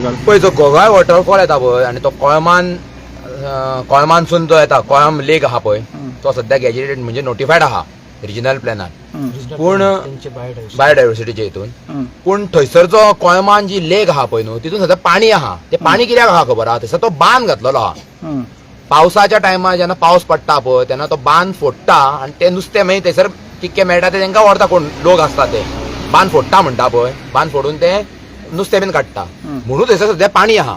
पळय जो गोगाय वॉटरफॉल येता पळय आनी तो कळमानसून जो येता कळम लेक आहा पळय तो सध्या गॅजेटेड म्हणजे नोटिफायड आहा रिजनल प्लॅनान पूण बायोडायवर्सिटीचे हितून पूण थंयसर जो कळमान जी लेक आहा पळय न्हू तितून सध्या पाणी आहा ते पाणी कित्याक आहा खबर आहा थंयसर तो बांद घातलेलो आहा पावसाच्या टायमार जेन्ना पावस पडटा पळय तेन्ना तो बांद फोडटा आनी ते नुस्तें मागीर थंयसर कितके मेळटा ते तांकां व्हरता कोण लोक आसता ते बांद फोडटा म्हणटा पळय बांद फोडून ते नुस्तें बीन काडटा म्हणून थंयसर सध्या पाणी आहा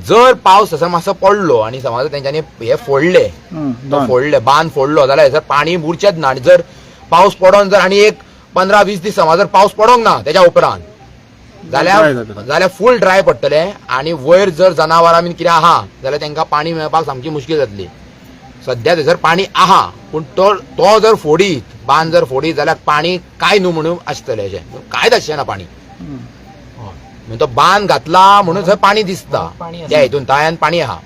जर पावस थंयसर मातसो पडलो आनी समज तेंच्यांनी हे फोडले बांद फोडलो जाल्यार थंयसर पाणी उरचेच ना आनी जर पावस पडोन जर आनी एक 15-20 दीस समज जर पावस पडोंक ना तेच्या उपरांत जाल्यार फूल ड्राय पडटले आनी वयर जर जनावरां बीन कितें आहा जाल्यार तांकां पाणी मेळपाक सामकी मुश्कील जातली सध्या थंयसर पाणी आहा पूण तो जर फोडीत बांद जर फोडीत जाल्यार पाणी काय न्हू म्हणून आसतलें अशें कांयच आसचें ना पाणी तो बांद घातला म्हणून थंय पाणी दिसता त्या हितून तळ्यान पाणी आहा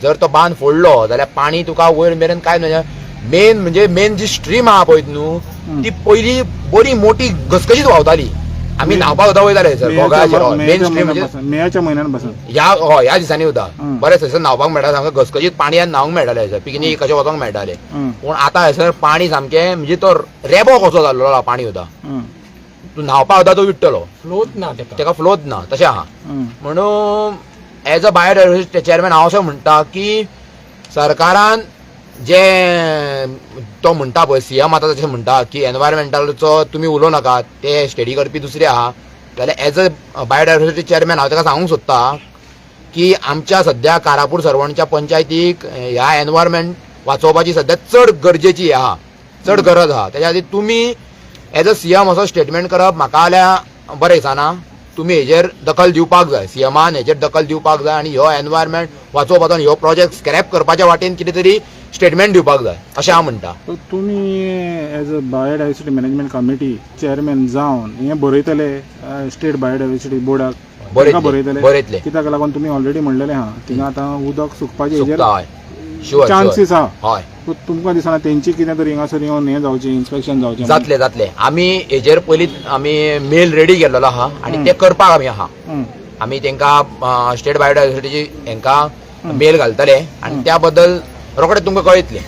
जर तो बांद फोडलो जाल्यार पाणी तुका वयर मेरेन काय म्हणजे मेन जी स्ट्रीम आहा पळय न्हू ती पयली बरी मोठी घसघशीत व्हांवताली आमी न्हावपाक सुद्दां वयताले सर गोगाचेर मेन स्ट्रीम म्हणजे मेच्या म्हयन्यान पासून ह्या दिसांनी सुद्दां बरें थंयसर न्हावपाक मेळटा सामकें घसघशीत पाणयान न्हावंक मेळटालें सर पिकनीक कशें वचोंक मेळटालें पूण आतां हयसर पाणी सामकें म्हणजे तो रेबो कसो जाल्लो आहा पाणी सुद्दां तू न्हावपाक सुद्दां तो विट्टलो फ्लोत ना तेका फ्लोत ना तशें आहा म्हणून एज अ बायोडायवर्सिटी चेअरमॅन हांव अशें म्हणटा की सरकारान जे तो म्हणटा पळय सीएम आतां तशें म्हणटा की एनवायरमेंटलचो तुमी उलोव नाकात ते स्टडी करपी दुसरे आहा जाल्यार एज अ बायोडायवर्सिटी चेअरमॅन हांव ताका सांगूंक सोदता की आमच्या सध्या कारापूर सरवणच्या पंचायतीक ह्या एनवायरमेंट वाचोवपाची सध्या चड गरजेची आहा चड गरज आहा तेच्या खातीर तुमी एज अ सीएम असो स्टेटमेंट करप म्हाका जाल्यार बरें दिसना तुमी हेजेर दखल दिवपाक जाय सीएमान हेजेर दखल दिवपाक जाय आनी ह्यो एनवायरमेंट वाचोवपाचो ह्यो प्रोजेक्ट स्क्रॅप करपाच्या वाटेन कितें तरी स्टेटमेंट दिवपाक जाय अशें हांव म्हणटा तुमी as a biodiversity management committee chairman जावन हें बरयतले स्टेट बायोडायवर्सिटी बोर्डाक बरयतले कित्याक लागून तुमी ऑलरेडी म्हणलेलें आहा थिंगा आतां उदक सुकपाचें हेजेर शुअर चान्सीस आहा हय तुमकां दिसना तेंची कितें तरी हिंगासर येवन हें जावचें इन्स्पेक्शन जावचें जातलें आमी हेजेर पयलींच आमी मेल रेडी केल्लो आहा आनी ते करपाक आमी आहा आमी तांकां स्टेट बायोडायवर्सिटीची हांकां मेल घालतले आनी त्या बद्दल रोखडें तुमकां कळयतलें